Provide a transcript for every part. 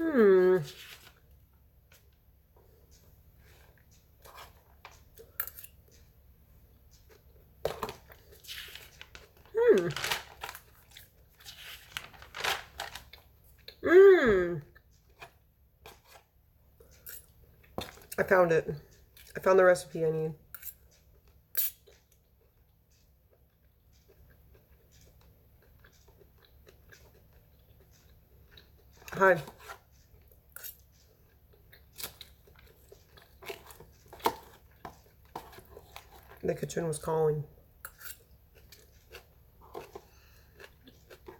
Hmm. I found it. I found the recipe I need. Hi. The kitchen was calling.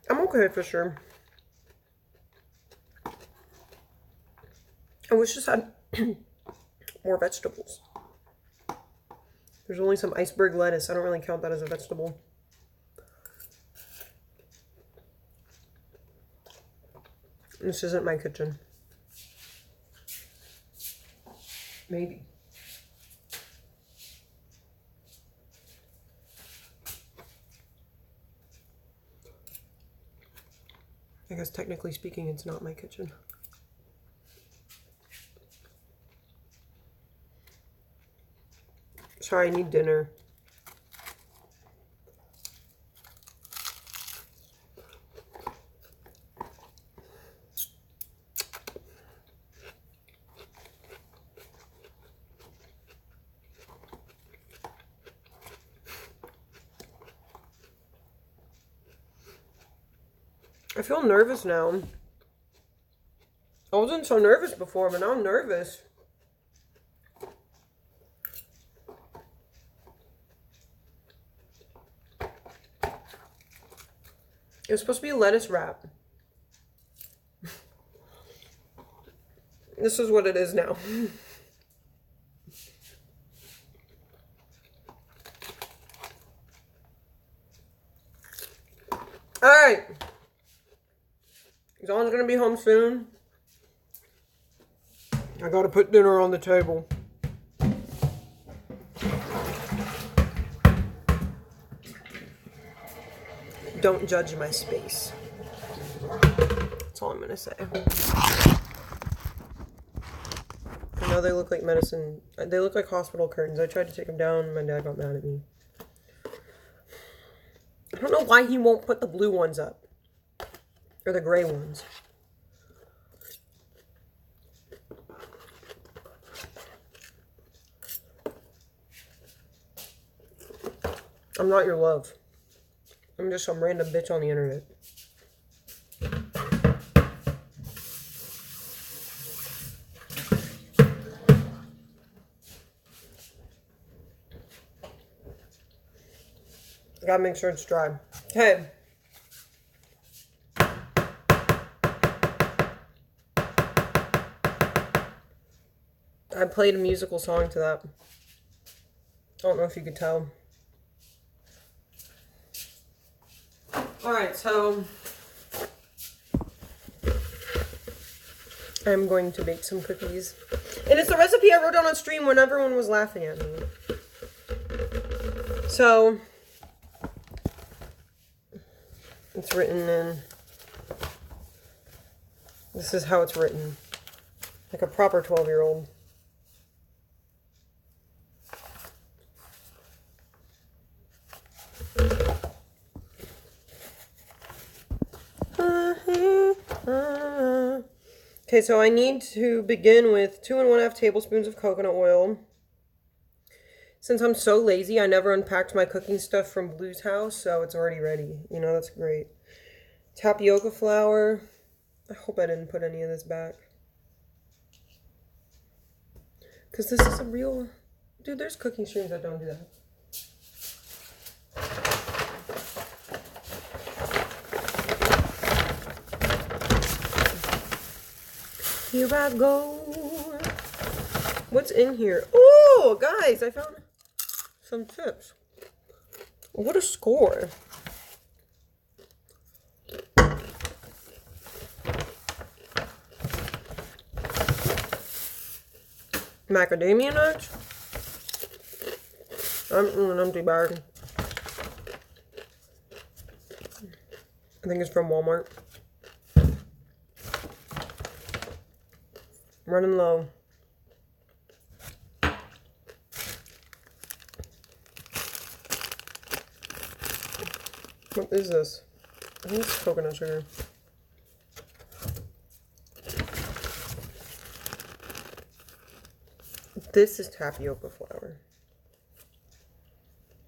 I'm okay for sure. I wish this had more vegetables. There's only some iceberg lettuce. I don't really count that as a vegetable. This isn't my kitchen. Maybe. I guess technically speaking, it's not my kitchen. Sorry, I need dinner. I feel nervous now. I wasn't so nervous before, but now I'm nervous. It was supposed to be a lettuce wrap. This is what it is now. Alright. John's gonna be home soon. I gotta put dinner on the table. Don't judge my space. That's all I'm gonna say. I know they look like medicine. They look like hospital curtains. I tried to take them down. My dad got mad at me. I don't know why he won't put the blue ones up. Or the gray ones. I'm not your love. I'm just some random bitch on the internet. I gotta make sure it's dry. Okay. I played a musical song to that. I don't know if you could tell. Alright, so I'm going to bake some cookies. And it's the recipe I wrote down on stream when everyone was laughing at me. So it's written in, this is how it's written. Like a proper 12-year-old. Okay, so I need to begin with 2 1/2 tablespoons of coconut oil. Since I'm so lazy, I never unpacked my cooking stuff from Blue's house, so it's already ready. You know, that's great. Tapioca flour. I hope I didn't put any of this back. Because this is a real... Dude, there's cooking streams that don't do that. Here I go. What's in here? Oh, guys, I found some chips. What a score. Macadamia nuts. I'm in an empty bag. I think it's from Walmart. Running low. What is this? I think it's coconut sugar. This is tapioca flour.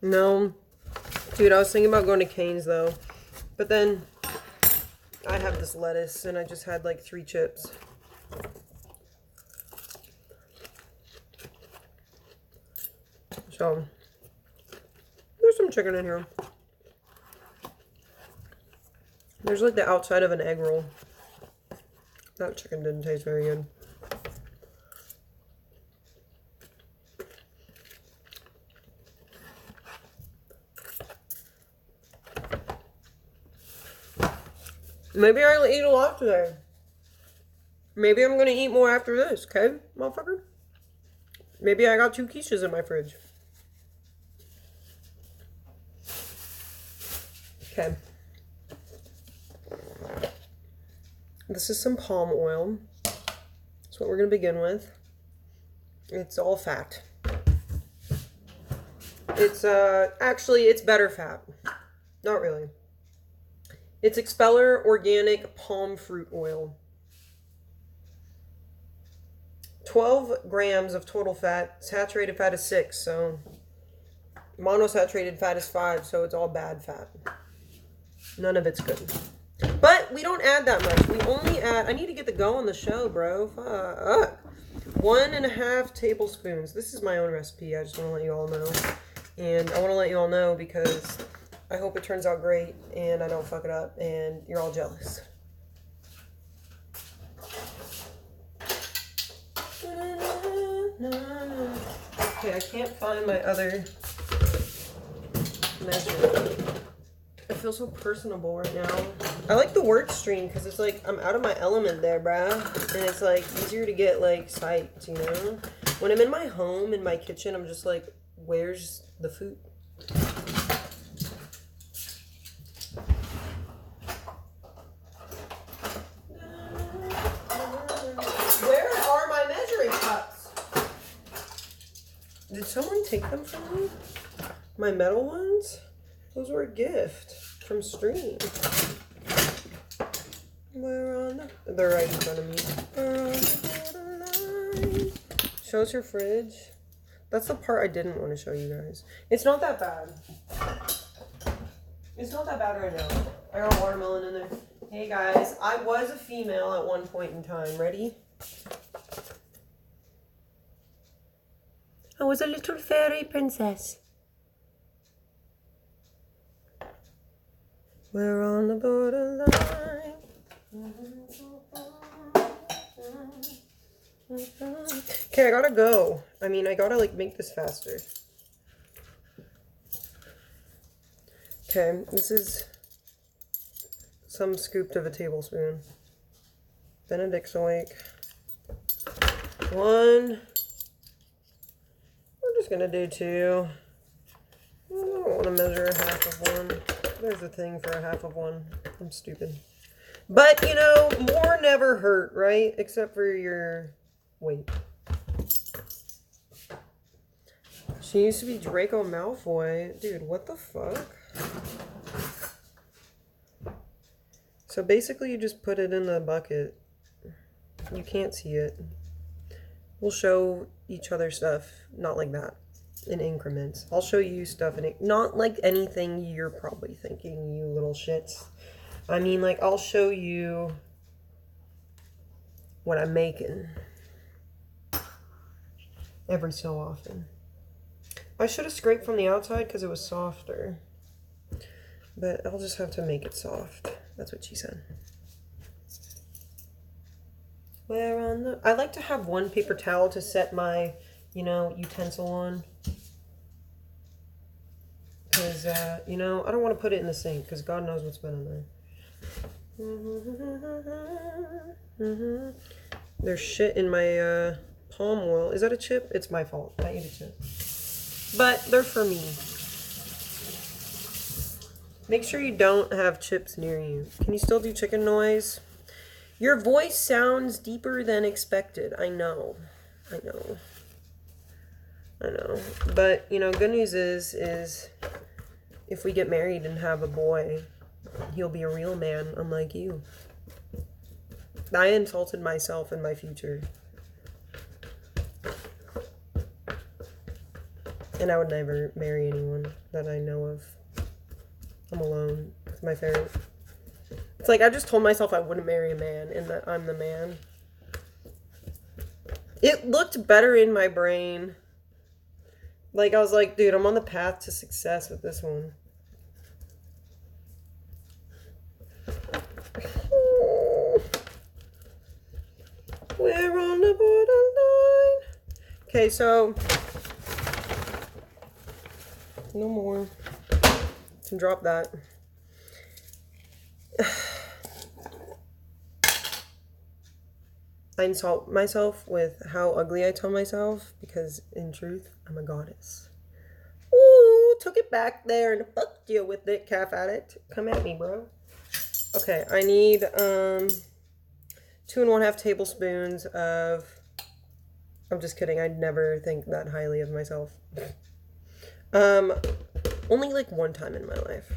No. Dude, I was thinking about going to Cane's though. But then I have this lettuce and I just had like 3 chips. So there's some chicken in here. There's like the outside of an egg roll. That chicken didn't taste very good. Maybe I'll eat a lot today. Maybe I'm gonna eat more after this, okay, motherfucker? Maybe I got 2 quiches in my fridge. Okay. This is some palm oil. That's what we're gonna begin with. It's all fat. It's actually it's better fat. Not really. It's Expeller Organic Palm Fruit Oil. 12 grams of total fat. Saturated fat is 6, so monosaturated fat is 5, so it's all bad fat. None of it's good. But we don't add that much. We only add, I need to get the go on the show, bro. Fuck. 1.5 tablespoons. This is my own recipe. I just want to let you all know. And I want to let you all know because I hope it turns out great and I don't fuck it up and you're all jealous. Okay, I can't find my other measure. I feel so personable right now. I like the work stream because it's like I'm out of my element there, bruh. And it's like easier to get like psyched, you know? When I'm in my home, in my kitchen, I'm just like, where's the food? Did someone take them from me? My metal ones? Those were a gift from stream. They're right in front of me. Show us your fridge. That's the part I didn't want to show you guys. It's not that bad. It's not that bad right now. I got watermelon in there. Hey guys, I was a female at one point in time. Ready? I was a little fairy princess. We're on the borderline. Okay, I gotta go. I mean, I gotta like make this faster. Okay, this is some scooped of a tablespoon. Benedict's awake. 1. Just gonna do 2. I don't want to measure a half of 1. There's a thing for a half of 1. I'm stupid. But, you know, more never hurt, right? Except for your weight. She used to be Draco Malfoy. Dude, what the fuck? So basically you just put it in the bucket. You can't see it. We'll show each other stuff, not like that, in increments. I'll show you stuff, not like anything you're probably thinking, you little shits. I mean, like, I'll show you what I'm making every so often. I should have scraped from the outside because it was softer, but I'll just have to make it soft. That's what she said. I like to have one paper towel to set my, you know, utensil on. Because, you know, I don't want to put it in the sink because God knows what's been in there. There's shit in my palm oil. Is that a chip? It's my fault. I ate a chip. But they're for me. Make sure you don't have chips near you. Can you still do chicken noise? Your voice sounds deeper than expected. I know. I know. I know. But, you know, good news is if we get married and have a boy, he'll be a real man, unlike you. I insulted myself and my future. And I would never marry anyone that I know of. I'm alone with my ferret. It's like I just told myself I wouldn't marry a man and that I'm the man. It looked better in my brain. Like, I was like, dude, I'm on the path to success with this one. We're on the borderline. Okay, so no more. Can drop that. I insult myself with how ugly I tell myself because in truth, I'm a goddess. Ooh, took it back there and fucked you with it, calf addict. Come at me, bro. Okay, I need 2½ tablespoons of... I'm just kidding. I'd never think that highly of myself. Only like one time in my life.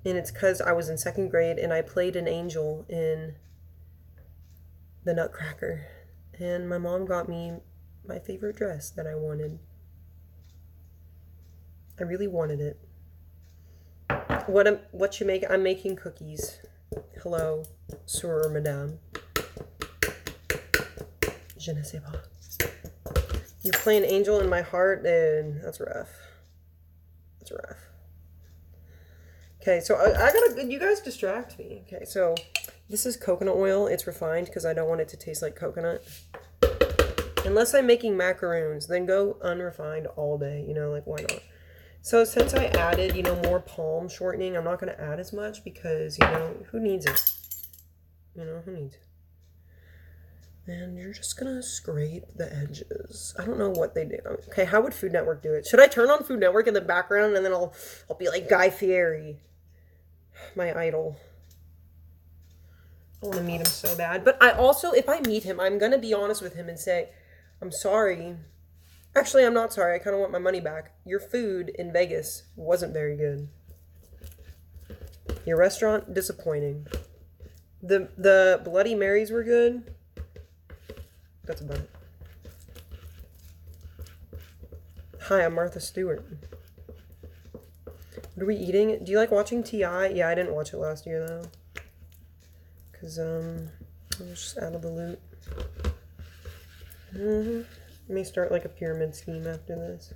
And it's because I was in 2nd grade and I played an angel in the Nutcracker. And my mom got me my favorite dress that I wanted. I really wanted it. What you make? I'm making cookies. Hello, sir or madame. Je ne sais pas. You play an angel in my heart, and that's rough. That's rough. Okay, so I gotta, you guys distract me. Okay, so this is coconut oil. It's refined because I don't want it to taste like coconut. Unless I'm making macaroons, then go unrefined all day. You know, like, why not? So since I added, you know, more palm shortening, I'm not going to add as much because, you know, who needs it? You know, who needs it? And you're just going to scrape the edges. I don't know what they do. Okay, how would Food Network do it? Should I turn on Food Network in the background and then I'll be like Guy Fieri, my idol. I want to meet him so bad. But I also, if I meet him, I'm going to be honest with him and say, I'm sorry. Actually, I'm not sorry. I kind of want my money back. Your food in Vegas wasn't very good. Your restaurant, disappointing. The Bloody Marys were good. That's about it. Hi, I'm Martha Stewart. What are we eating? Do you like watching T.I.? Yeah, I didn't watch it last year, though. Because, I was just out of the loop. Let me start like a pyramid scheme after this.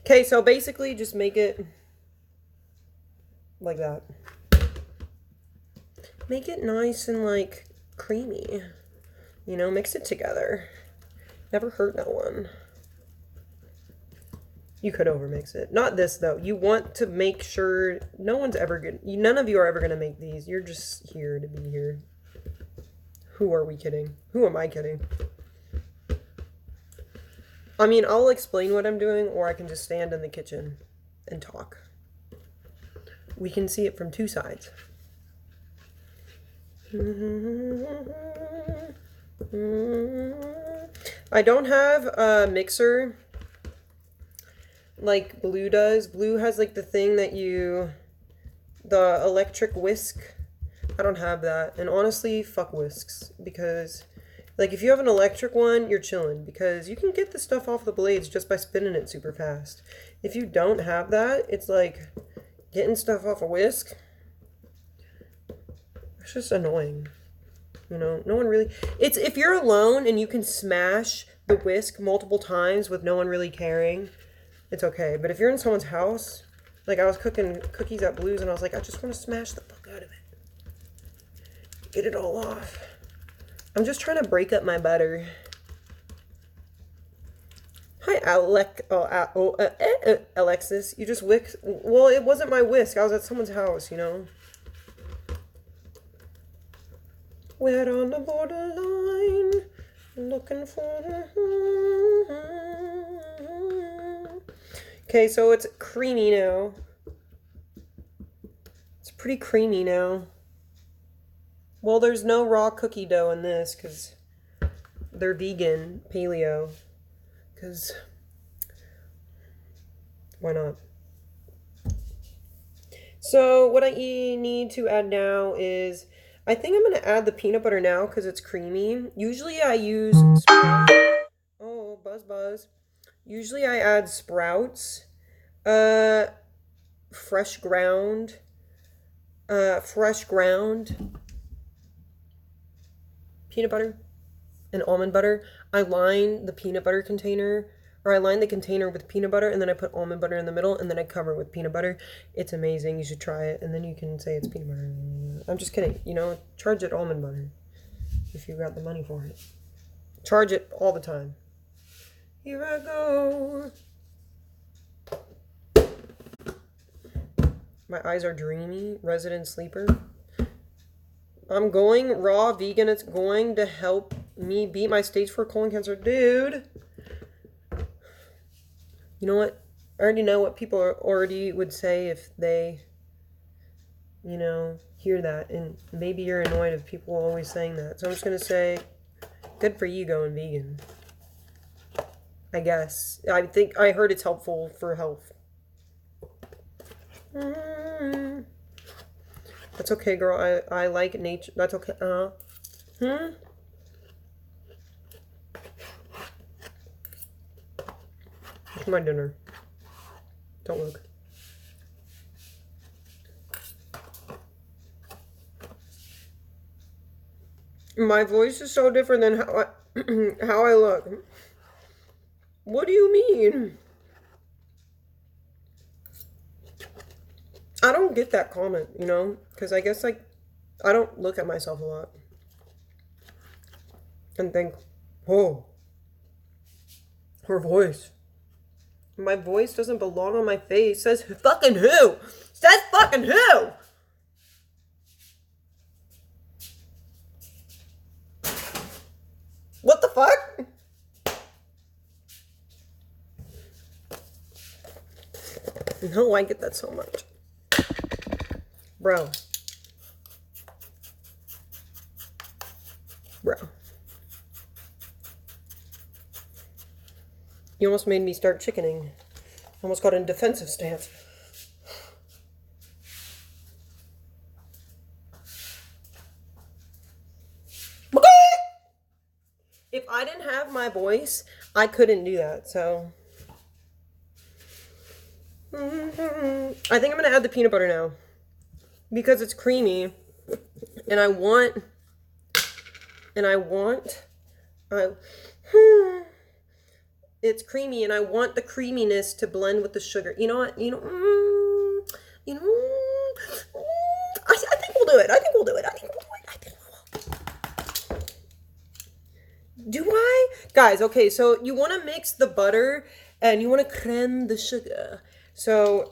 Okay, so basically just make it like that. Make it nice and like creamy. You know, mix it together. Never hurt no one. You could overmix it. Not this though. You want to make sure no one's ever good. None of you are ever going to make these. You're just here to be here. Who are we kidding? Who am I kidding? I mean, I'll explain what I'm doing, or I can just stand in the kitchen and talk. We can see it from two sides. I don't have a mixer like Blue does. Blue has like the thing that the electric whisk. I don't have that. And honestly, fuck whisks. Because, like, if you have an electric one, you're chilling. Because you can get the stuff off the blades just by spinning it super fast. If you don't have that, it's like getting stuff off a whisk. It's just annoying. You know, no one really... It's if you're alone and you can smash the whisk multiple times with no one really caring, it's okay. But if you're in someone's house, like I was cooking cookies at Blue's and I was like, I just want to smash the fuck out of it. Get it all off. I'm just trying to break up my butter. Hi, Alexis. You just whisked. Well, it wasn't my whisk. I was at someone's house, you know. We're on the borderline, looking for... Okay, so it's creamy now. It's pretty creamy now. Well, there's no raw cookie dough in this because they're vegan, paleo. Because why not? So what I need to add now is, I think I'm going to add the peanut butter now because it's creamy. Usually I use Sprouts. Oh, buzz. Usually I add Sprouts, fresh ground peanut butter and almond butter. I line the peanut butter container, or I line the container with peanut butter, and then I put almond butter in the middle, and then I cover it with peanut butter. It's amazing. You should try it, and then you can say it's peanut butter. I'm just kidding. You know, charge it almond butter if you got the money for it. Charge it all the time. Here I go. My eyes are dreamy. Resident sleeper. I'm going raw vegan. It's going to help me beat my stage 4 colon cancer. Dude. You know what? I already know what people already would say if they, you know, hear that. And maybe you're annoyed of people always saying that. So I'm just going to say, good for you going vegan. I guess. I think I heard it's helpful for health. That's okay, girl. I like nature. That's okay. It's my dinner. Don't look. My voice is so different than how I look. What do you mean? I don't get that comment, you know, because I guess, like, I don't look at myself a lot and think, oh, her voice. My voice doesn't belong on my face. Says fucking who? Says fucking who? What the fuck? No, I get that so much. Bro. You almost made me start chickening. Almost got in a defensive stance. If I didn't have my voice, I couldn't do that, so. I think I'm going to add the peanut butter now. Because it's creamy. And it's creamy, and I want the creaminess to blend with the sugar. You know what? I think we'll do it. Do I? Guys, okay, so you want to mix the butter and you want to creme the sugar. So,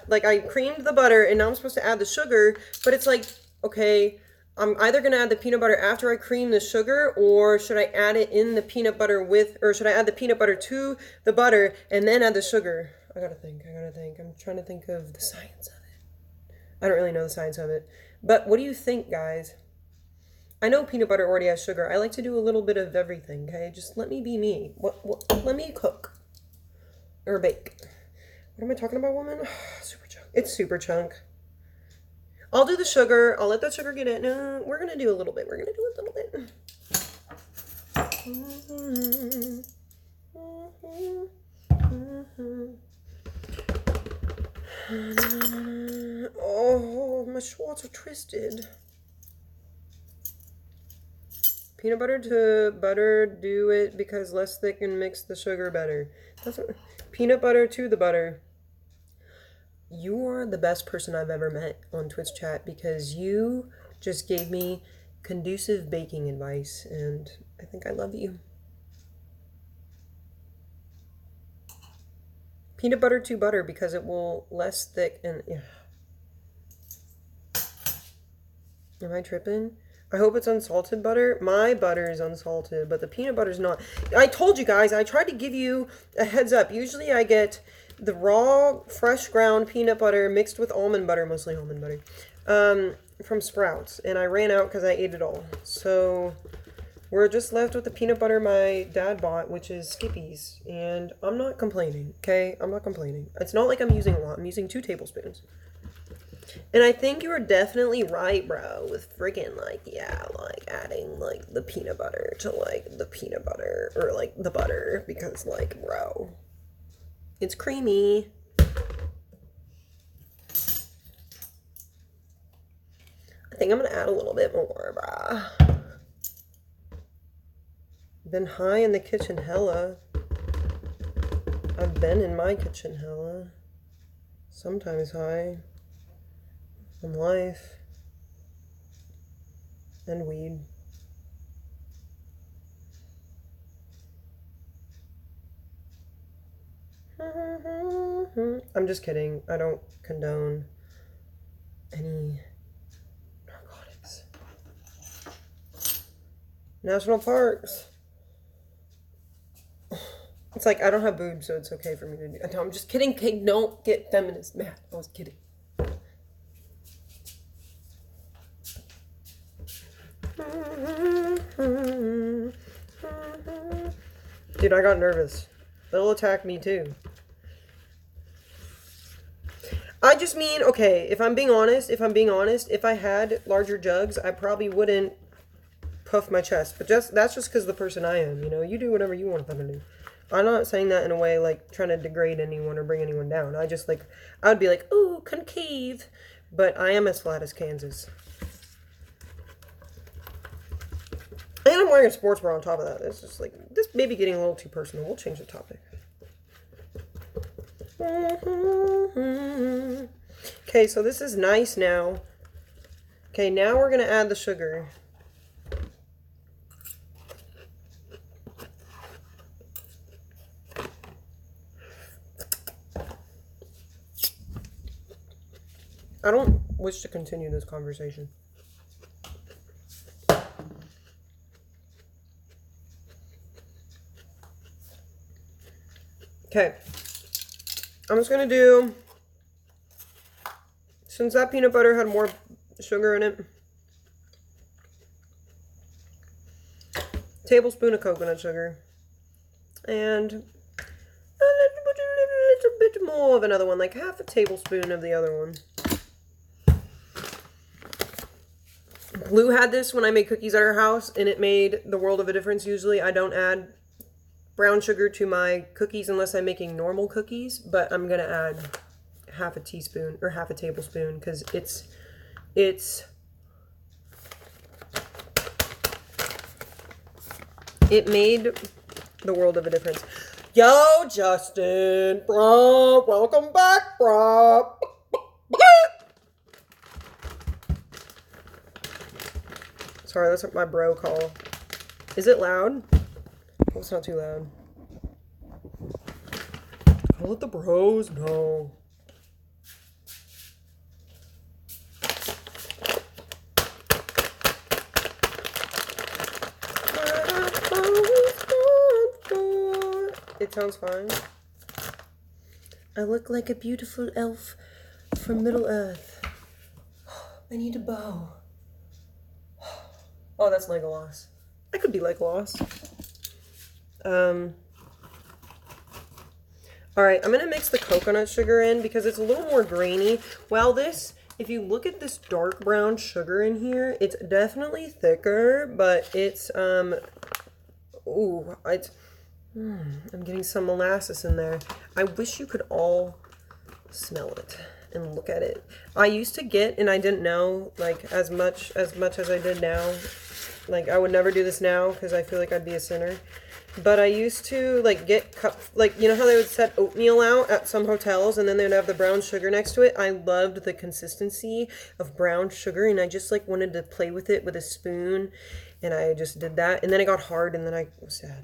like, I creamed the butter and now I'm supposed to add the sugar, but it's like, okay, I'm either going to add the peanut butter after I cream the sugar, or should I add it in the peanut butter or should I add the peanut butter to the butter and then add the sugar? I gotta think. I'm trying to think of the science of it. I don't really know the science of it. But what do you think, guys? I know peanut butter already has sugar. I like to do a little bit of everything, okay? Just let me be me. Let me cook. Or bake. What am I talking about, woman? Super chunk. It's super chunk. I'll do the sugar. I'll let that sugar get in. No, we're going to do a little bit. Oh, my schwartz are twisted. Peanut butter to butter, do it because less thick and mix the sugar better. That's what, peanut butter to the butter. You are the best person I've ever met on Twitch chat because you just gave me conducive baking advice, and I think I love you. Peanut butter to butter because it will less thick and yeah. Am I tripping? I hope it's unsalted butter. My butter is unsalted, but the peanut butter's not. I told you guys, I tried to give you a heads up. Usually I get the raw, fresh ground peanut butter mixed with almond butter, mostly almond butter, from Sprouts. And I ran out because I ate it all. So we're just left with the peanut butter my dad bought, which is Skippy's. And I'm not complaining, okay? I'm not complaining. It's not like I'm using a lot. I'm using 2 tablespoons. And I think you were definitely right, bro, with freaking, like, yeah, like, adding, like, the peanut butter to, like, the peanut butter, or, like, the butter, because, like, bro, it's creamy. I think I'm gonna add a little bit more, bruh. Been high in the kitchen hella. I've been in my kitchen hella. Sometimes high. On life. And weed. I'm just kidding. I don't condone any narcotics. National parks. It's like, I don't have boobs, so it's okay for me to do. No, I'm just kidding. Kate, don't get feminist mad. I was kidding. Dude, I got nervous. They'll attack me too. I just mean, okay, if I'm being honest, if I had larger jugs, I probably wouldn't puff my chest. But that's just because of the person I am, you know? You do whatever you want to fucking do. I'm not saying that in a way like trying to degrade anyone or bring anyone down. I would be like, ooh, concave. But I am as flat as Kansas. And I'm wearing a sports bra on top of that. It's just like, this may be getting a little too personal. We'll change the topic. Okay, so this is nice now. Okay, now we're going to add the sugar. I don't wish to continue this conversation. Okay, I'm just going to do, since that peanut butter had more sugar in it, tablespoon of coconut sugar, and a little bit more of another one, like half a tablespoon of the other one. Blue had this when I made cookies at her house, and it made the world of a difference. Usually I don't add brown sugar to my cookies unless I'm making normal cookies, but I'm gonna add half a teaspoon or half a tablespoon because it made the world of a difference. Yo, Justin, bro, welcome back, bro. Sorry, that's what my bro call. Is it loud? Oh, it's not too loud. I'll let the bros know. It sounds fine. I look like a beautiful elf from Middle Earth. I need a bow. Oh, that's Legolas. I could be Legolas. Alright, I'm going to mix the coconut sugar in because it's a little more grainy. While this, if you look at this dark brown sugar in here, it's definitely thicker, but it's, I'm getting some molasses in there. I wish you could all smell it and look at it. I used to get, and I didn't know, like, as much as I did now. Like, I would never do this now because I feel like I'd be a sinner. But I used to, like, get cups, like, you know how they would set oatmeal out at some hotels and then they'd have the brown sugar next to it? I loved the consistency of brown sugar and I just, like, wanted to play with it with a spoon. And I just did that. And then it got hard and then I was sad.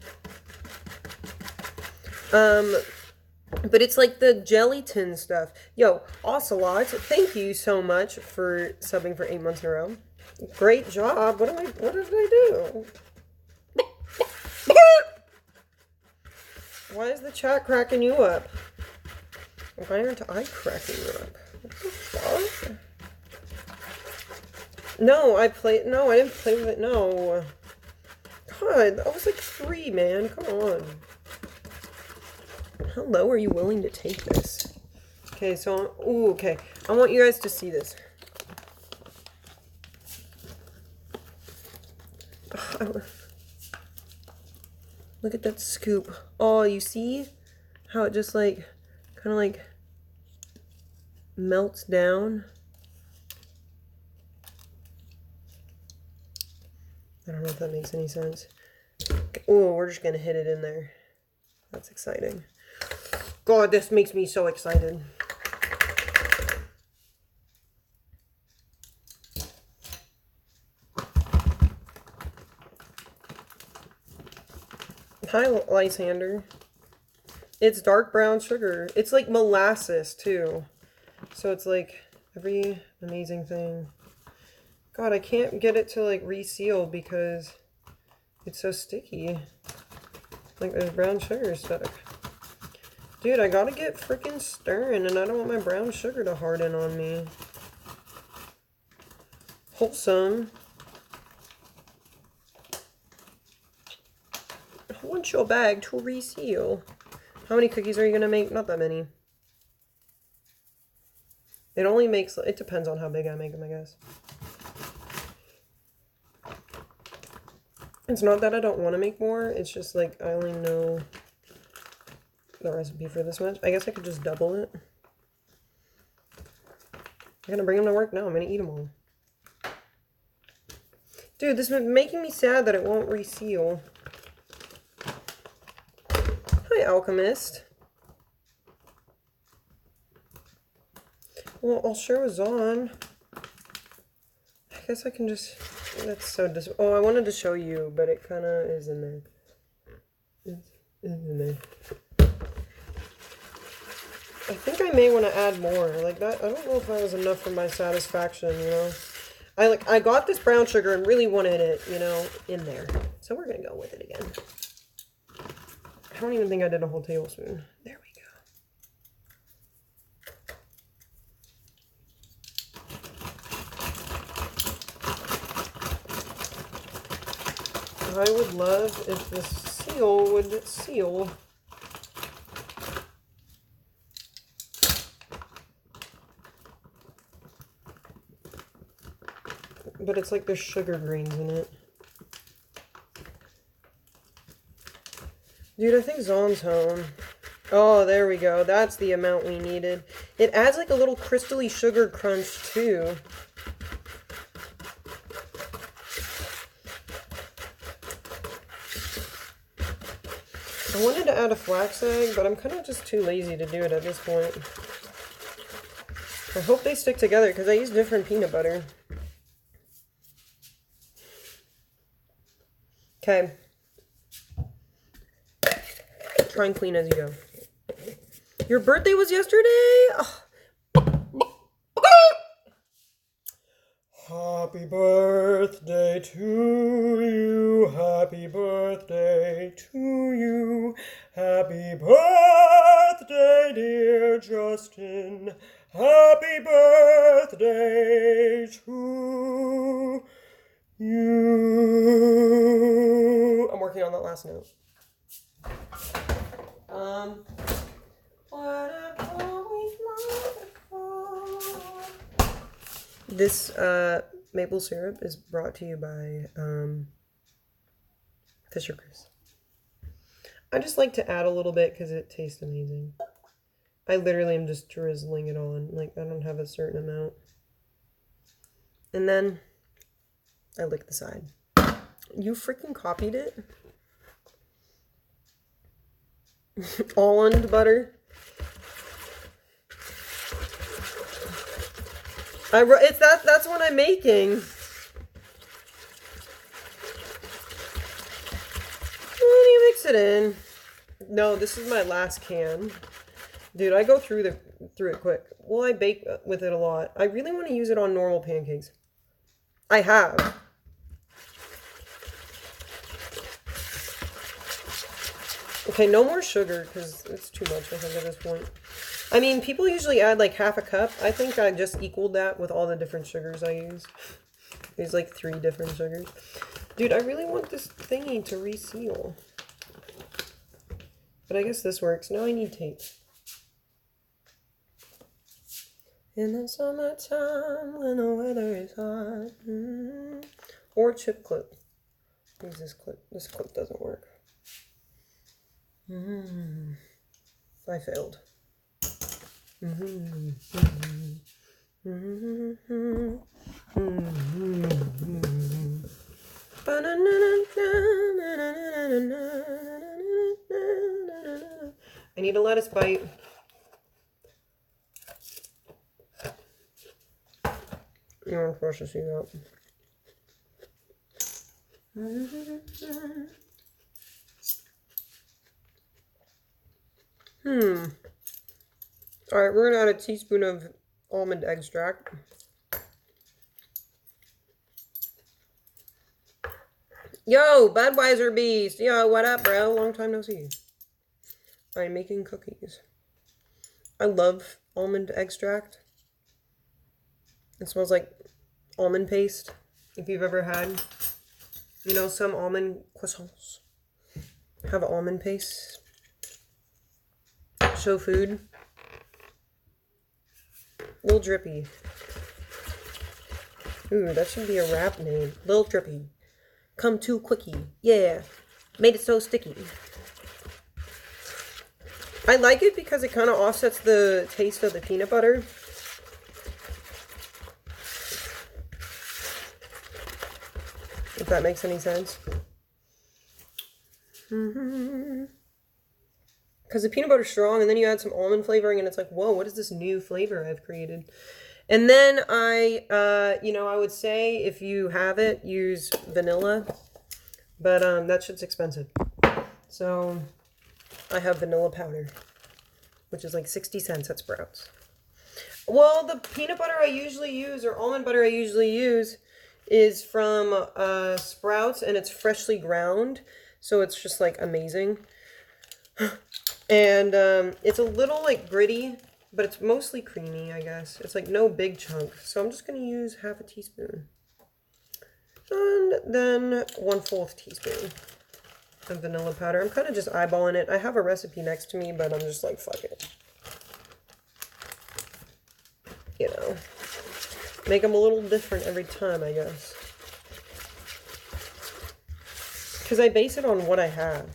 But it's like the gelatin stuff. Yo, Ocelot, thank you so much for subbing for 8 months in a row. Great job. What did I do? Why is the chat cracking you up? Why aren't I cracking up? What the fuck? No, I didn't play with it. No. God, I was like 3, man. Come on. How low are you willing to take this? Okay, so, ooh, okay. I want you guys to see this. Look at that scoop. Oh, you see how it just like, kind of like melts down? I don't know if that makes any sense. Oh, we're just gonna hit it in there. That's exciting. God, this makes me so excited. Hi, Lysander. It's dark brown sugar. It's like molasses, too. So it's like every amazing thing. God, I can't get it to like reseal because it's so sticky. Like there's brown sugar stuck. Dude, I gotta get freaking stirring and I don't want my brown sugar to harden on me. Wholesome. I want your bag to reseal. How many cookies are you gonna make? Not that many. It only makes, it depends on how big I make them, I guess. It's not that I don't want to make more, it's just like I only know the recipe for this much. I guess I could just double it. I'm gonna bring them to work now, I'm gonna eat them all. Dude, this is making me sad that it won't reseal. Hi, Alchemist. Well, I'll show Zon. I guess I can just... That's so oh, I wanted to show you, but it kind of is in there. It's in there. I think I may want to add more. Like that, I don't know if that was enough for my satisfaction, you know? I got this brown sugar and really wanted it, you know, in there. So we're going to go with it again. I don't even think I did a whole tablespoon. There we go. I would love if the seal would seal. But it's like there's sugar grains in it. Dude, I think Zon's home. Oh, there we go. That's the amount we needed. It adds like a little crystally sugar crunch too. I wanted to add a flax egg, but I'm kind of just too lazy to do it at this point. I hope they stick together because I use different peanut butter. Okay. Try and clean as you go. Your birthday was yesterday? Oh. Happy birthday to you. Happy birthday to you. Happy birthday, dear Justin. Happy birthday to you. I'm working on that last note. This maple syrup is brought to you by Fisher Chris. I just like to add a little bit because it tastes amazing. I literally am just drizzling it on. Like, I don't have a certain amount. And then I lick the side. You freaking copied it? Almond butter. That's what I'm making. When do you mix it in? No, this is my last can. Dude, I go through it quick. Well, I bake with it a lot. I really want to use it on normal pancakes. I have. Okay, no more sugar because it's too much, I think, at this point. I mean, people usually add like half a cup. I think I just equaled that with all the different sugars I use. There's like 3 different sugars. Dude, I really want this thingy to reseal. But I guess this works. Now I need tape. In the summertime when the weather is hot. Or chip clip. Use this clip. This clip doesn't work. I failed. I need a lettuce bite. You're supposed to see that. Alright, we're gonna add a teaspoon of almond extract. Yo, Budweiser Beast! Yo, what up, bro? Long time no see. I'm making cookies. I love almond extract. It smells like almond paste. If you've ever had, you know, some almond croissants have almond paste. Show food. Lil Drippy. Ooh, that should be a rap name. Lil Drippy. Come too quickie. Yeah. Made it so sticky. I like it because it kind of offsets the taste of the peanut butter. If that makes any sense. Because the peanut butter's strong, and then you add some almond flavoring, and it's like, whoa, what is this new flavor I've created? And then I would say if you have it, use vanilla. But that shit's expensive. So I have vanilla powder, which is like 60 cents at Sprouts. Well, the peanut butter I usually use, or almond butter I usually use, is from Sprouts, and it's freshly ground. So it's just like amazing. And it's a little like gritty, but it's mostly creamy, I guess. It's like no big chunk. So I'm just going to use half a teaspoon. And then 1/4 teaspoon of vanilla powder. I'm kind of just eyeballing it. I have a recipe next to me, but I'm just like, fuck it. You know. Make them a little different every time, I guess. Because I base it on what I have.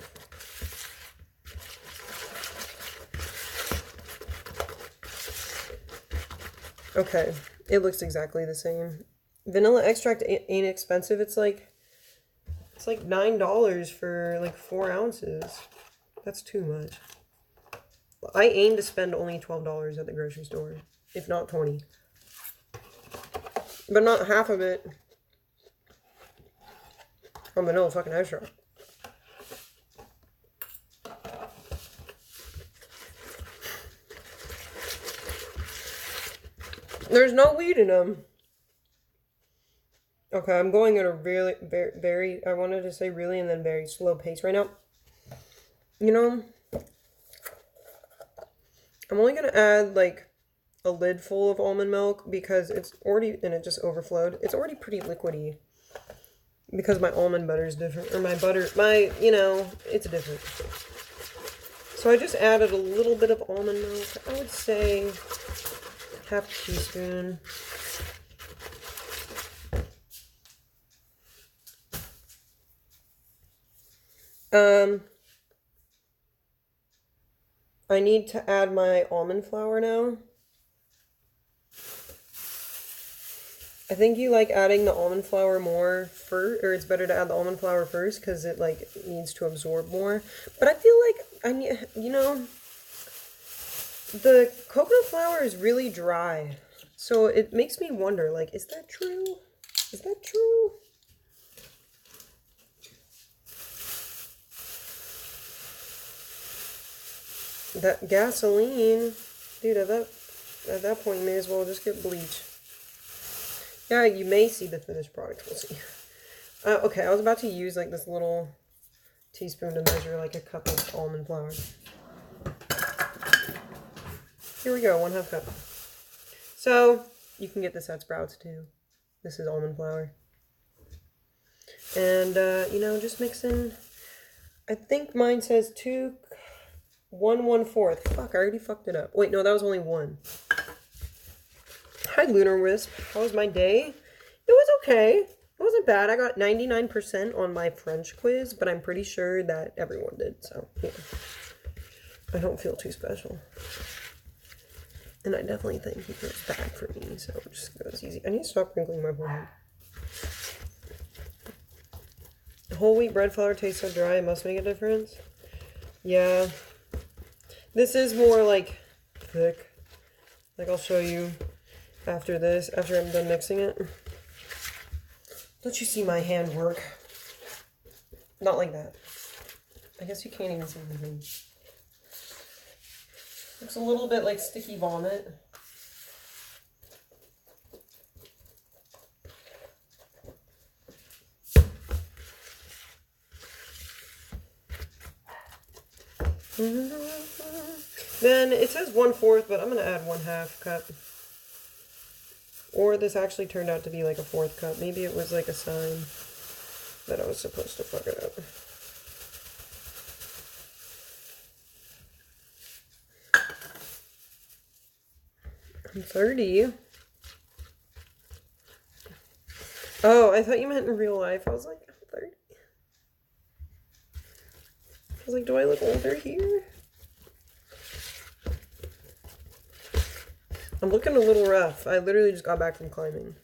Okay, it looks exactly the same. Vanilla extract ain't expensive. It's like $9 for like 4 ounces. That's too much. I aim to spend only $12 at the grocery store, if not 20. But not half of it on vanilla fucking extract. There's no weed in them. Okay, I'm going at a really, very, I wanted to say really and then very slow pace right now. You know, I'm only going to add like a lid full of almond milk because it's already, and it just overflowed. It's already pretty liquidy because my almond butter is different, or you know, it's different. So I just added a little bit of almond milk. I would say half a teaspoon. I need to add my almond flour now. I think you like adding the almond flour more first, or it's better to add the almond flour first because it like needs to absorb more. But I feel like you know, the coconut flour is really dry. So it makes me wonder, like, is that true? Is that true? That gasoline, dude, at that point, you may as well just get bleach. Yeah, you may see the finished product. We'll see. Okay, I was about to use like this little teaspoon to measure like a cup of almond flour. here we go, 1/2 cup. So, you can get this at Sprouts too. This is almond flour. And, you know, just mix in, I think mine says 1/4. Fuck, I already fucked it up. Wait, no, that was only 1. Hi, Lunar Wisp. How was my day? It was okay. It wasn't bad. I got 99% on my French quiz, but I'm pretty sure that everyone did, so, yeah. I don't feel too special. And I definitely think he feels bad for me, so it just goes easy. I need to stop crinkling my forehead. Whole wheat bread flour tastes so dry, it must make a difference. Yeah. This is more like thick. Like I'll show you after this, after I'm done mixing it. Don't you see my hand work? Not like that. I guess you can't even see anything. Looks a little bit like sticky vomit. Then it says 1/4, but I'm going to add 1/2 cup. Or this actually turned out to be like a 1/4 cup. Maybe it was like a sign that I was supposed to fuck it up. I'm 30. Oh, I thought you meant in real life. I was like, I'm 30. I was like, do I look older here? I'm looking a little rough. I literally just got back from climbing.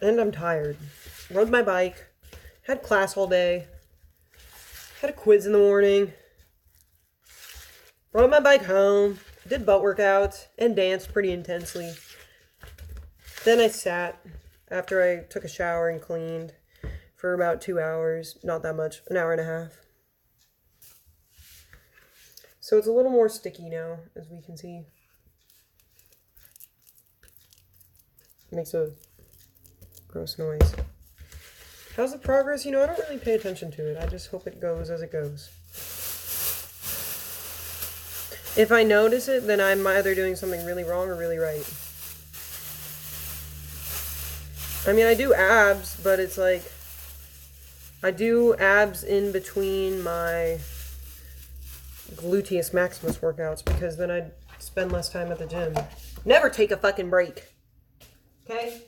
And I'm tired. Rode my bike. Had class all day. Had a quiz in the morning. Rode my bike home. Did butt workouts. And danced pretty intensely. Then I sat after I took a shower and cleaned for about 2 hours. Not that much. An hour and a half. So it's a little more sticky now, as we can see. It makes a gross noise. How's the progress? You know, I don't really pay attention to it. I just hope it goes as it goes. If I notice it, then I'm either doing something really wrong or really right. I mean, I do abs, but it's like, I do abs in between my gluteus maximus workouts because then I'd spend less time at the gym. Never take a fucking break. Okay?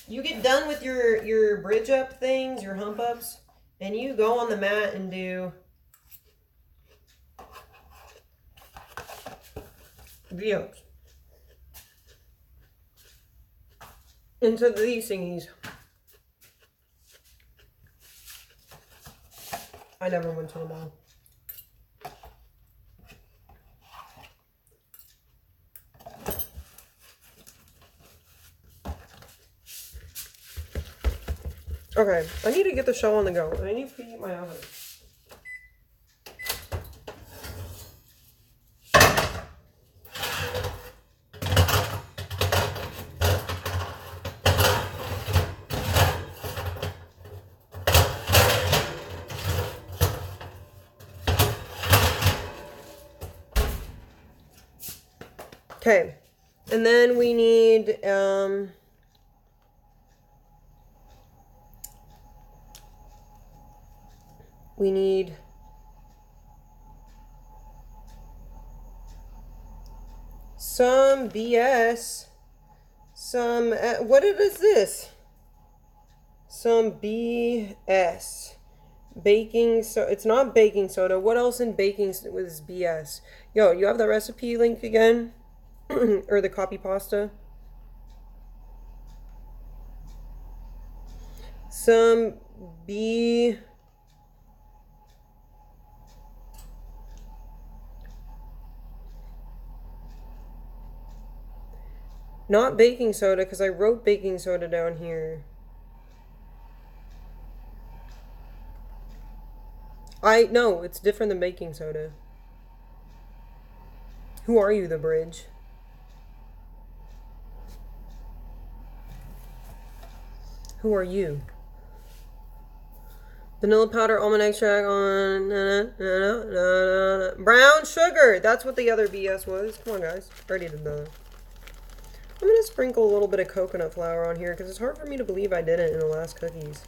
You get done with your bridge up things, your hump ups, and you go on the mat and do V-ups. Into these thingies. I never went to the mall. Okay, I need to get the show on the go. I need to heat my oven. Okay, and then we need some BS, what is this? Some BS. Baking soda. It's not baking soda. What else in baking was BS? Yo, you have the recipe link again? Or the copy pasta? Some not baking soda, because I wrote baking soda down here. No, it's different than baking soda. Who are you, the bridge? Who are you? Vanilla powder, almond extract on brown sugar. That's what the other BS was. Come on, guys. Ready to know. I'm going to sprinkle a little bit of coconut flour on here because it's hard for me to believe I didn't in the last cookies.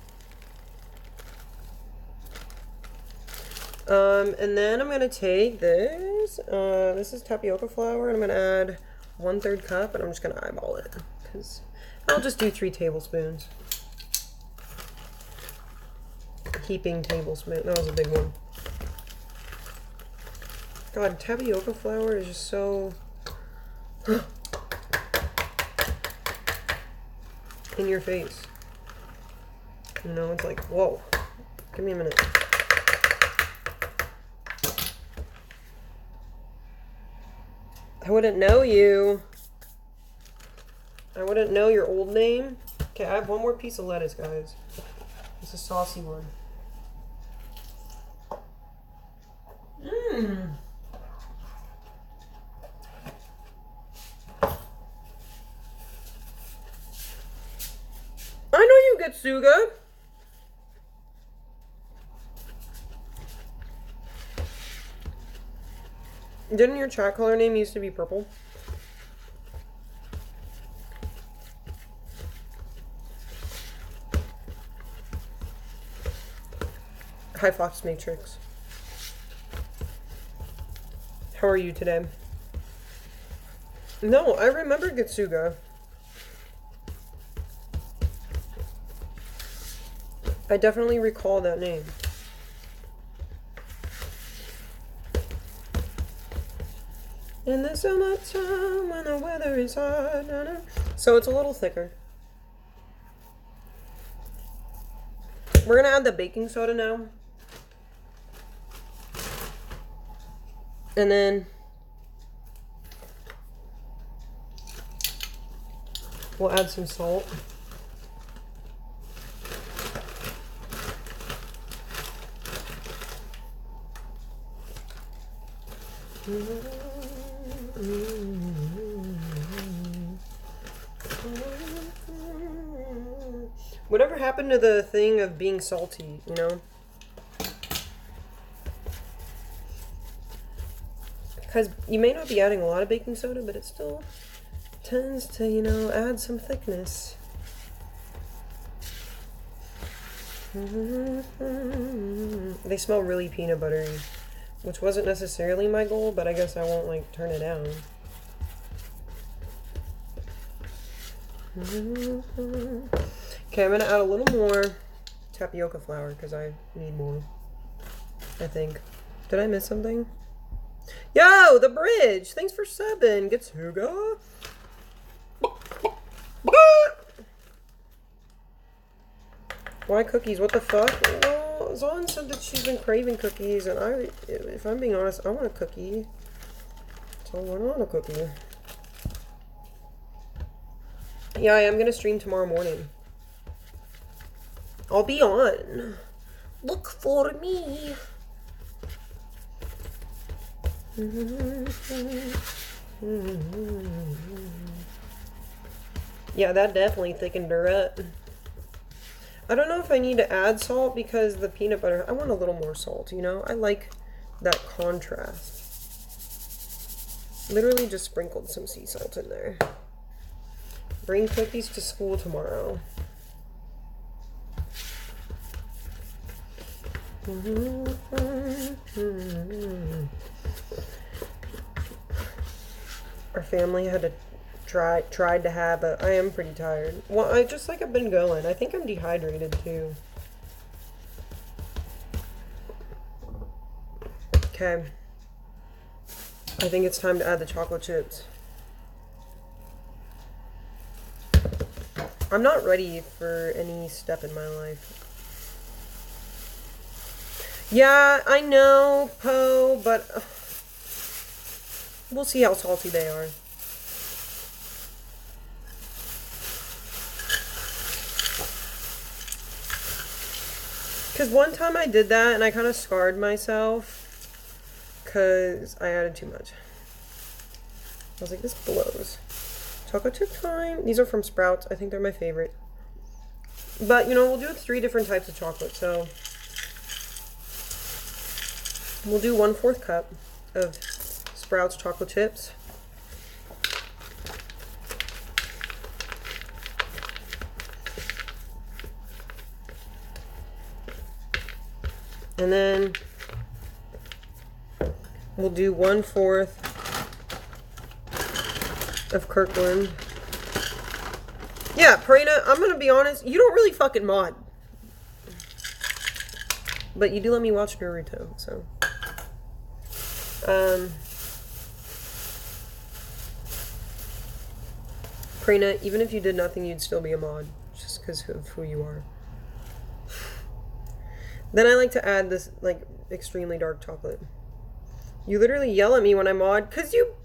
And then I'm going to take this. This is tapioca flour, and I'm going to add 1/3 cup, and I'm just going to eyeball it because I'll just do 3 tablespoons. Heaping tablespoon. That was a big one. God, tapioca flour is just so in your face. You know, it's like, whoa. Give me a minute. I wouldn't know you. I wouldn't know your old name. Okay, I have one more piece of lettuce, guys. It's a saucy one. Mmm. I know you get Suga. Didn't your chat color name used to be purple? Hi, Fox Matrix. How are you today? No, I remember Getsuga. I definitely recall that name. In the summertime when the weather is hot. So it's a little thicker. We're gonna add the baking soda now. And then we'll add some salt. Whatever happened to the thing of being salty, you know? Because you may not be adding a lot of baking soda, but it still tends to, you know, add some thickness. They smell really peanut buttery, which wasn't necessarily my goal, but I guess I won't, like, turn it down. Okay, I'm going to add a little more tapioca flour because I need more, I think. Did I miss something? Yo, the bridge! Thanks for subbing. Getsuga. Why cookies? What the fuck? Well, Zon said that she's been craving cookies, and if I'm being honest, I want a cookie. So I want a cookie. Yeah, I am going to stream tomorrow morning. I'll be on. Look for me. Yeah, that definitely thickened her up. I don't know if I need to add salt because the peanut butter, I want a little more salt, you know? I like that contrast. Literally just sprinkled some sea salt in there. Bring cookies to school tomorrow. Our family had to tried to have a, I am pretty tired. Well, I've been going. I think I'm dehydrated too. Okay. I think it's time to add the chocolate chips. I'm not ready for any step in my life. Yeah, I know, Poe, but we'll see how salty they are. Because one time I did that and I kind of scarred myself because I added too much. I was like, this blows. Chocolate chip time. These are from Sprouts. I think they're my favorite. But, you know, we'll do 3 different types of chocolate, so We'll do 1/4 cup of Sprouts chocolate chips. And then we'll do 1/4 of Kirkland. Yeah, Prana, I'm gonna be honest, you don't really fucking mod. But you do let me watch Naruto, so. Prana, even if you did nothing, you'd still be a mod, just because of who you are. Then I like to add this, like, extremely dark chocolate. You literally yell at me when I mod, because you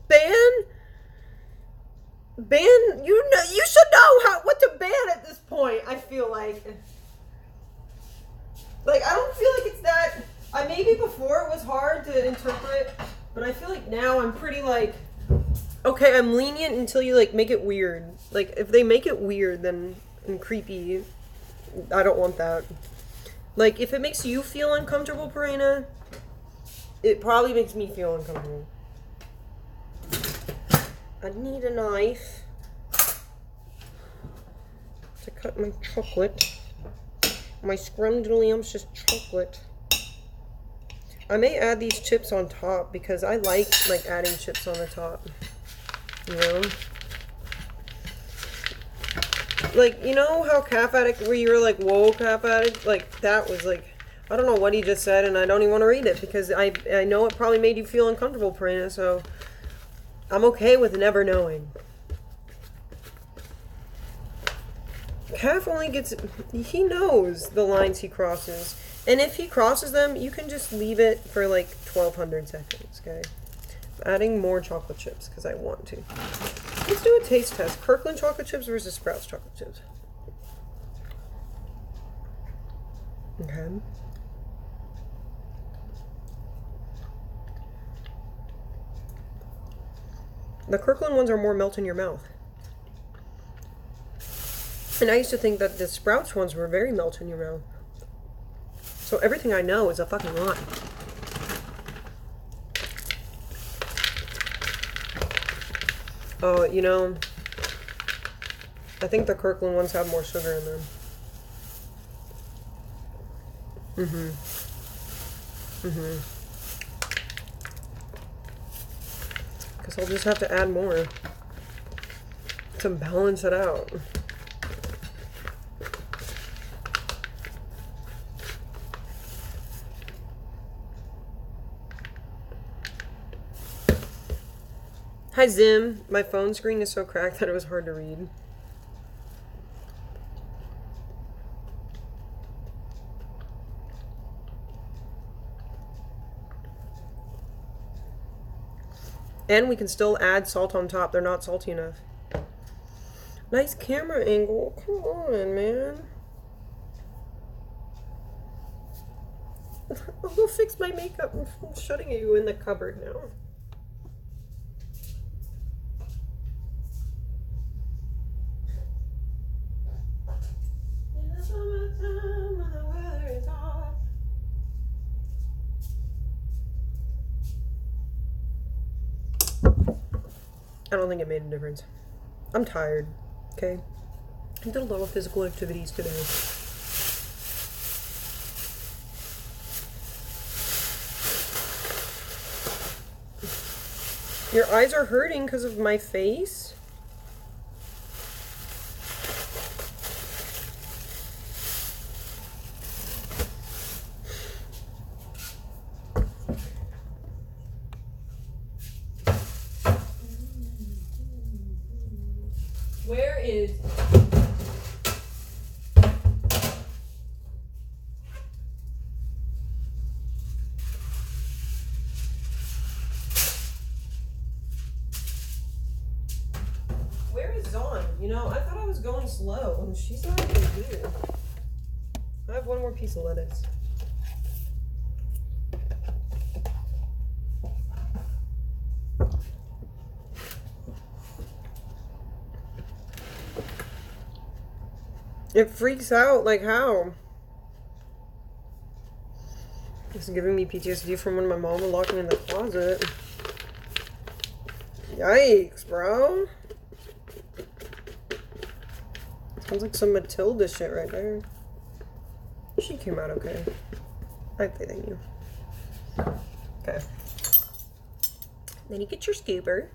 you should know what to ban at this point, I feel like. Like, I don't feel like it's that, maybe before it was hard to interpret, but I feel like now I'm pretty, like, okay, I'm lenient until you, like, make it weird. Like, if they make it weird and creepy, I don't want that. Like, if it makes you feel uncomfortable, Perena, it probably makes me feel uncomfortable. I need a knife to cut my chocolate. My scrumdiddlyumptious chocolate. I may add these chips on top because I like adding chips on the top. You know? Like, you know how Calf Addict, where you were like, whoa, Calf Addict? Like, that was like, I don't know what he just said, and I don't even want to read it because I know it probably made you feel uncomfortable, Perena, so I'm okay with never knowing. Calf only gets, he knows the lines he crosses. And if he crosses them, you can just leave it for like 1,200 seconds, okay? I'm adding more chocolate chips because I want to. Let's do a taste test. Kirkland chocolate chips versus Sprouts chocolate chips. Okay. The Kirkland ones are more melt in your mouth. And I used to think that the Sprouts ones were very melt in your mouth. So everything I know is a fucking lie. Oh, you know, I think the Kirkland ones have more sugar in them. Because I'll just have to add more to balance it out. Hi Zim, my phone screen is so cracked that it was hard to read. And we can still add salt on top. They're not salty enough. Nice camera angle. Come on, man. I'll go fix my makeup. I'm shutting you in the cupboard now. I don't think it made a difference. I'm tired, okay? I did a lot of physical activities today. Your eyes are hurting because of my face? Where is... Where is Zon? You know, I thought I was going slow, and she's not even here. I have one more piece of lettuce. It freaks out, like how? This is giving me PTSD from when my mom would lock me in the closet. Yikes, bro. Sounds like some Matilda shit right there. She came out okay. I think they knew. Okay. Then you get your scooper.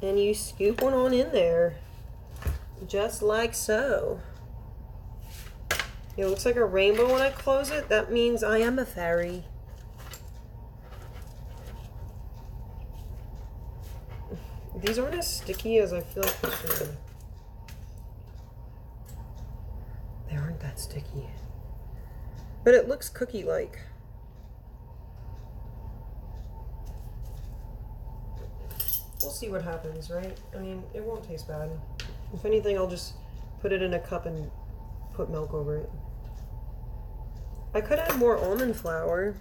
And you scoop one on in there. Just like so. It looks like a rainbow when I close it. That means I am a fairy. These aren't as sticky as I feel like they should be. They aren't that sticky. But it looks cookie-like. We'll see what happens, right? I mean, it won't taste bad. If anything, I'll just put it in a cup and put milk over it. I could add more almond flour.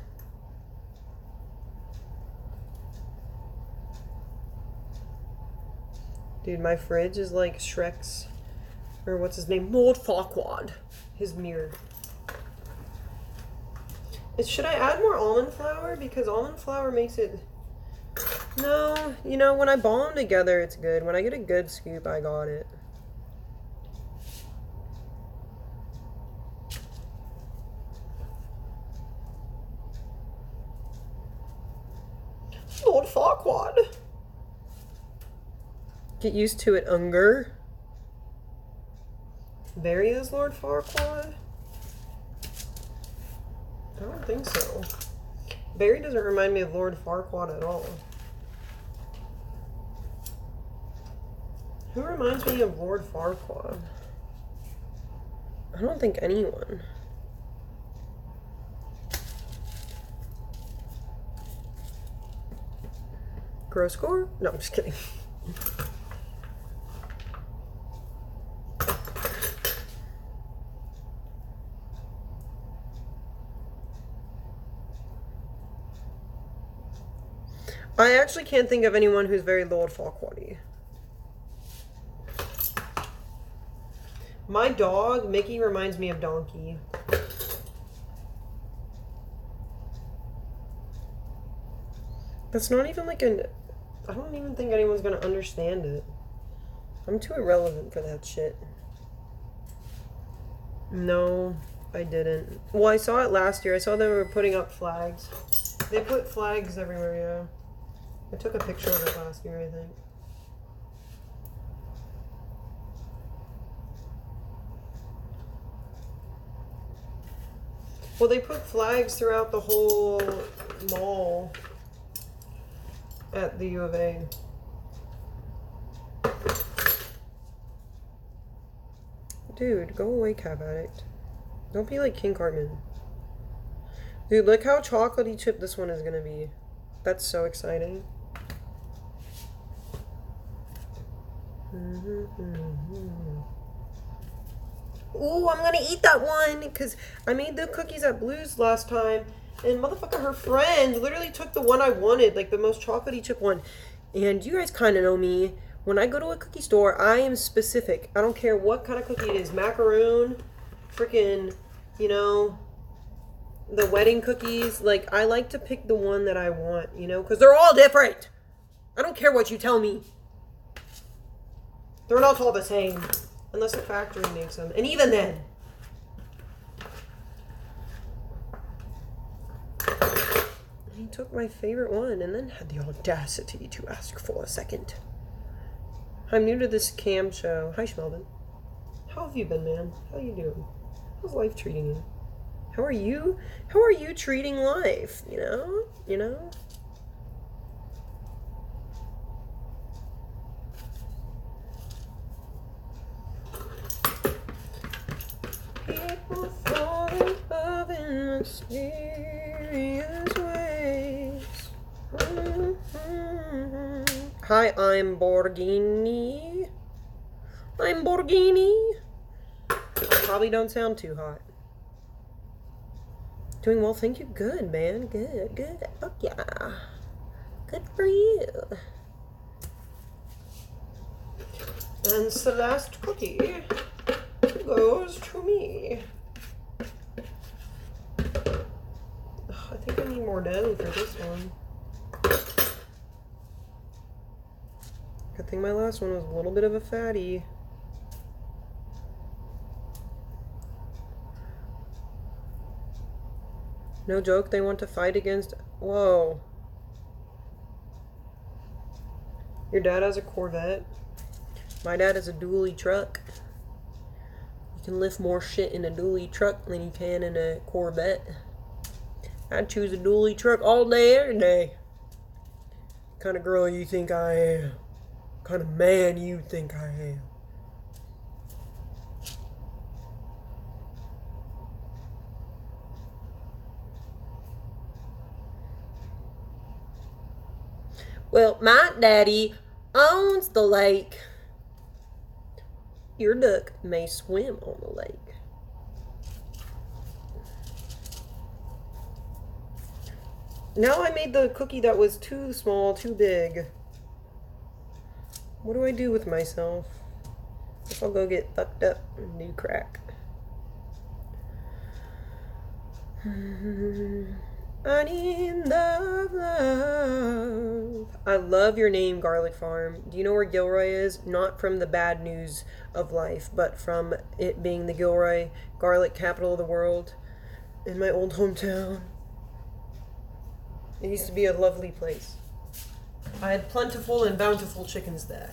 Dude, my fridge is like Shrek's, or what's his name? Lord Farquaad. His mirror. Should I add more almond flour? Because almond flour makes it... No, you know, when I ball them together, it's good. When I get a good scoop, I got it. Lord Farquaad. Get used to it, Unger. Barry is Lord Farquaad? I don't think so. Barry doesn't remind me of Lord Farquaad at all. Who reminds me of Lord Farquaad? I don't think anyone. Gross score? No, I'm just kidding. I actually can't think of anyone who's very Lord Farquaad-y. My dog, Mickey, reminds me of Donkey. That's not even like an... I don't even think anyone's gonna understand it. I'm too irrelevant for that shit. No, I didn't. Well, I saw it last year. I saw they were putting up flags. They put flags everywhere, yeah. I took a picture of it last year, I think. Well, they put flags throughout the whole mall at the U of A. Dude, go away, Cab Addict. Don't be like King Cartman. Dude, look how chocolatey chip this one is gonna be. That's so exciting. Ooh, I'm gonna eat that one because I made the cookies at Blue's last time, and motherfucker, her friend literally took the one I wanted, like the most chocolatey chip one. And you guys kind of know me. When I go to a cookie store, I am specific. I don't care what kind of cookie it is. Macaroon, freaking, you know, the wedding cookies. Like, I like to pick the one that I want, you know, because they're all different. I don't care what you tell me. They're not all the same. Unless the factory makes them. And even then. He took my favorite one and then had the audacity to ask for a second. I'm new to this cam show. Hi, Schmelvin. How have you been, man? How you doing? How's life treating you? How are you? How are you treating life? You know? You know? People fall in love in mysterious ways. Hi, I'm Borghini. I'm Borghini. I probably don't sound too hot. Doing well, thank you. Good, man. Good, good. Fuck yeah. Good for you. And Celeste cookie goes to me. need more dough for this one. Good thing my last one was a little bit of a fatty. No joke, they want to fight against... Whoa. Your dad has a Corvette. My dad has a dually truck. You can lift more shit in a dually truck than you can in a Corvette. I'd choose a dually truck all day, every day. What kind of girl you think I am? What kind of man you think I am? Well, my daddy owns the lake. Your duck may swim on the lake. Now I made the cookie that was too small, too big. What do I do with myself? Guess I'll go get fucked up and do crack. I need love. I love your name, Garlic Farm. Do you know where Gilroy is? Not from the bad news of life, but from it being the Gilroy garlic capital of the world in my old hometown. It used to be a lovely place. I had plentiful and bountiful chickens there.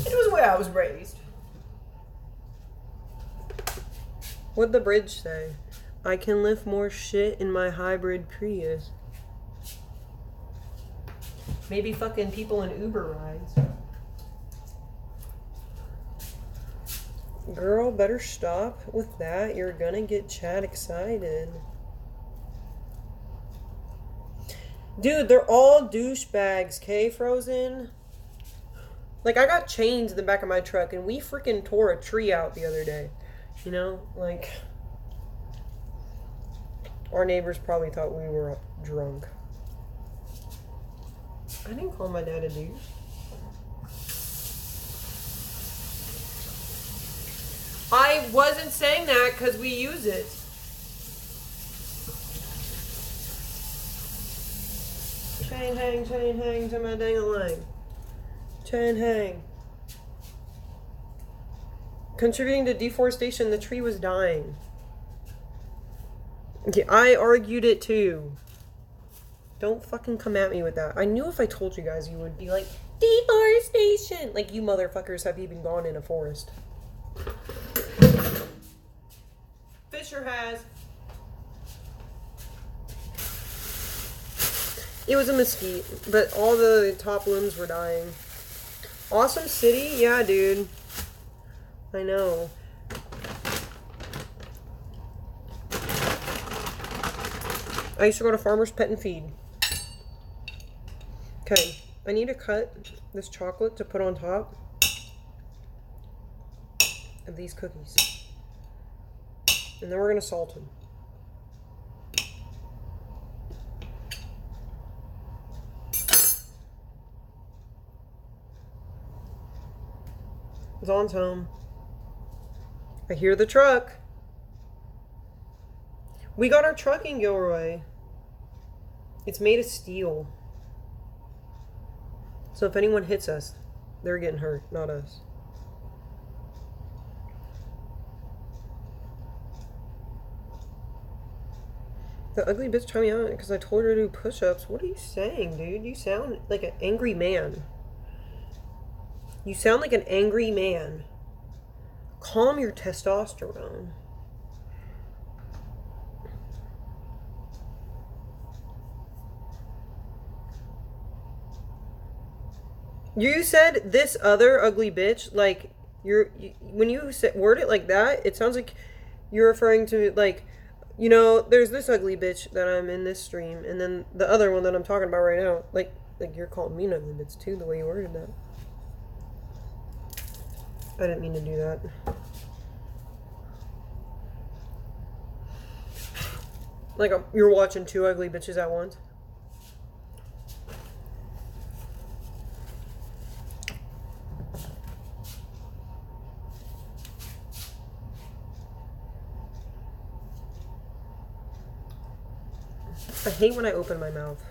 It was where I was raised. What'd the bridge say? I can lift more shit in my hybrid Prius. Maybe fucking people in Uber rides. Girl, better stop with that. You're gonna get Chad excited. Dude, they're all douchebags, K Frozen? Like, I got chains in the back of my truck, and we freaking tore a tree out the other day. You know? Like... Our neighbors probably thought we were drunk. I didn't call my dad a douche. I wasn't saying that because we use it. Chain hang to my dang-a-lang. Chain hang. Contributing to deforestation, the tree was dying. Okay, I argued it too. Don't fucking come at me with that. I knew if I told you guys you would be like, deforestation! Like, you motherfuckers have even gone in a forest. Fisher has. It was a mesquite, but all the top limbs were dying. Awesome city? Yeah, dude. I know. I used to go to Farmer's Pet and Feed. Okay, I need to cut this chocolate to put on top of these cookies. And then we're going to salt them. Zon's home. I hear the truck. We got our truck in Gilroy. It's made of steel. So if anyone hits us, they're getting hurt, not us. The ugly bitch tried me out because I told her to do push-ups. What are you saying, dude? You sound like an angry man. You sound like an angry man. Calm your testosterone. You said this other ugly bitch, like, when you word it like that, it sounds like you're referring to, like, you know, there's this ugly bitch that I'm in this stream, and then the other one that I'm talking about right now, like you're calling me an ugly bitch too, the way you worded that. I didn't mean to do that. Like, you're watching two ugly bitches at once. I hate when I open my mouth.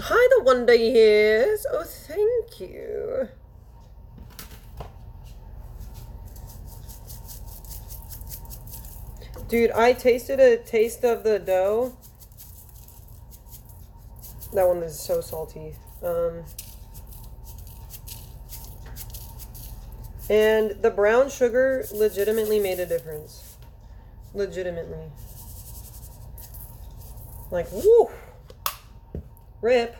Hi, the Wonder Years. Oh, thank you. Dude, I tasted a taste of the dough. That one is so salty. And the brown sugar legitimately made a difference. Legitimately. Like, woo! Rip.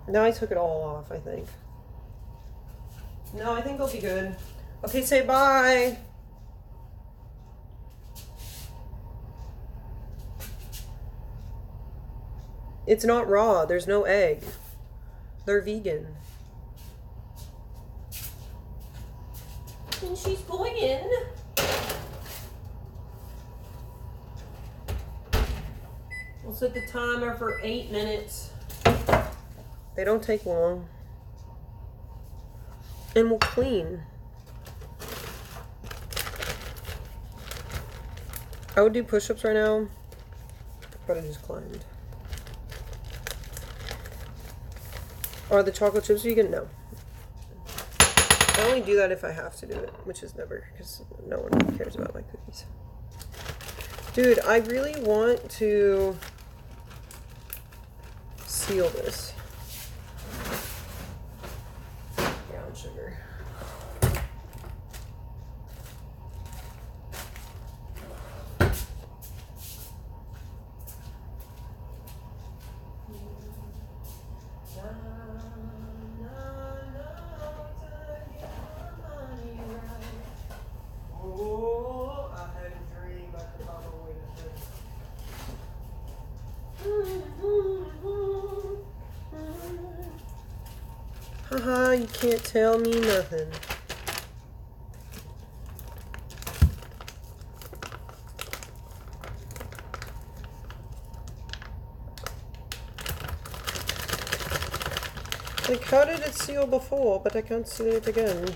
Now I took it all off, I think. No, I think it'll be good. Okay, say bye. It's not raw. There's no egg. They're vegan. And she's going in. We'll set the timer for 8 minutes. They don't take long. And we'll clean. I would do push-ups right now, but I just climbed. Are the chocolate chips vegan? No. I only do that if I have to do it, which is never, because no one cares about my cookies. Dude, I really want to seal this. Brown sugar. Haha, you can't tell me nothing. Like, how did it seal before, but I can't seal it again?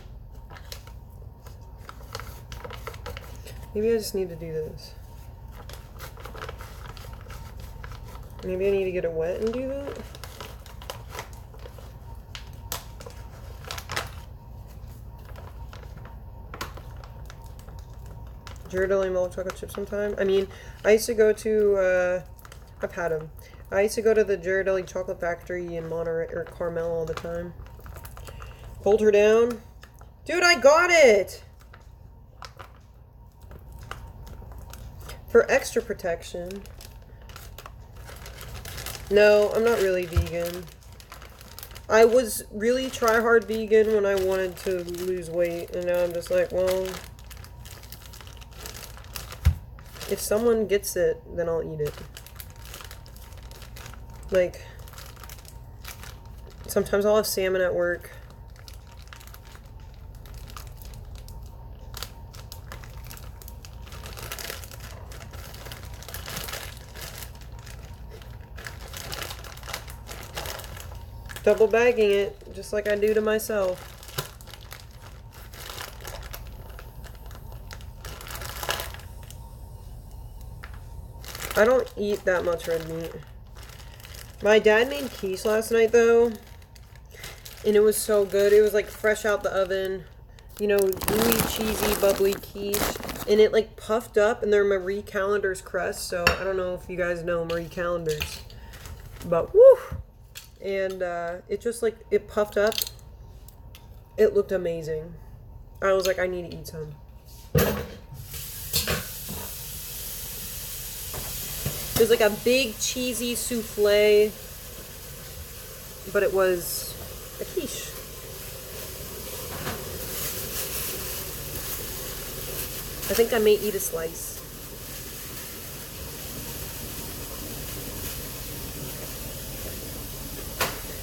Maybe I just need to do this. Maybe I need to get it wet and do that? Ghirardelli milk chocolate chip sometime. I mean, I used to go to, I've had them. I used to go to the Ghirardelli chocolate factory in Monterey, or Carmel all the time. Pulled her down. Dude, I got it! For extra protection. No, I'm not really vegan. I was really try-hard vegan when I wanted to lose weight, and now I'm just like, well, if someone gets it, then I'll eat it. Like, sometimes I'll have salmon at work. Double bagging it, just like I do to myself. I don't eat that much red meat. My dad made quiche last night, though, and it was so good. It was, like, fresh out the oven, you know, gooey, cheesy, bubbly quiche, and it, like, puffed up, and they're Marie Callender's crust, so I don't know if you guys know Marie Callender's, but, woo! And, it just, like, it puffed up. It looked amazing. I was like, I need to eat some. It was like a big cheesy souffle, but it was a quiche. I think I may eat a slice.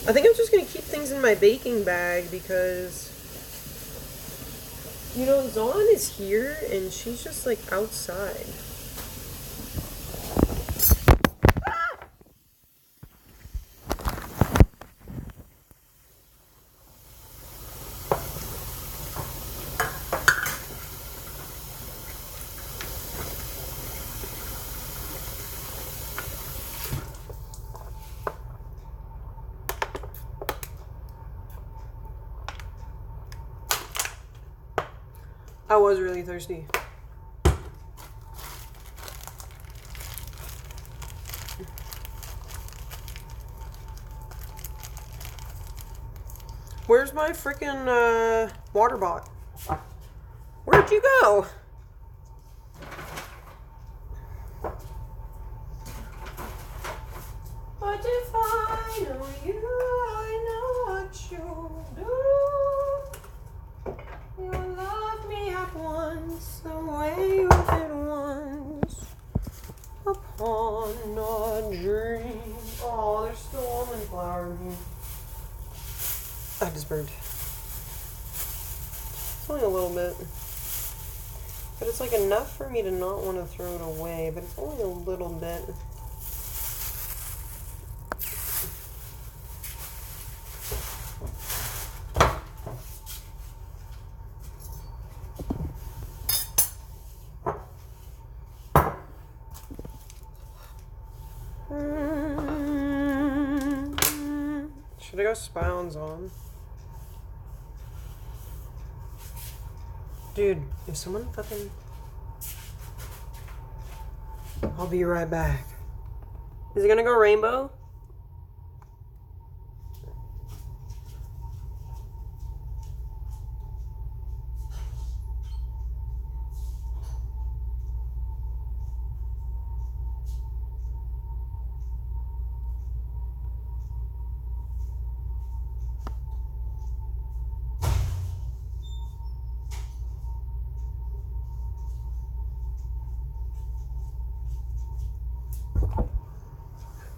I think I'm just going to keep things in my baking bag because, you know, Zawn is here and she's just like outside. I was really thirsty. Where's my freaking water bot? Where'd you go? But if I know you, I know what you'll do. You'll love me at once, the way you did once, upon a dream. Oh, there's still almond flour in here. I just burned. It's only a little bit. But it's like enough for me to not want to throw it away, but it's only a little bit. Should I go Spy-Ons on? Dude, if someone fucking... I'll be right back. Is it gonna go rainbow?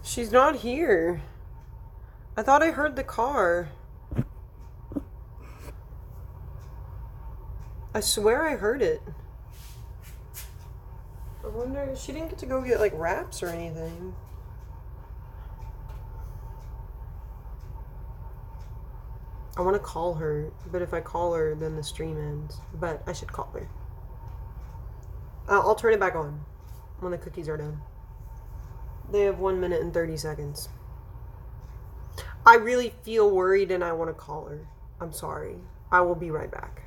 She's not here. I thought I heard the car. I swear I heard it. I wonder, she didn't get to go get like wraps or anything. I want to call her, but if I call her, then the stream ends. But I should call her. I'll turn it back on when the cookies are done. They have 1 minute and 30 seconds. I really feel worried and I want to call her. I'm sorry. I will be right back.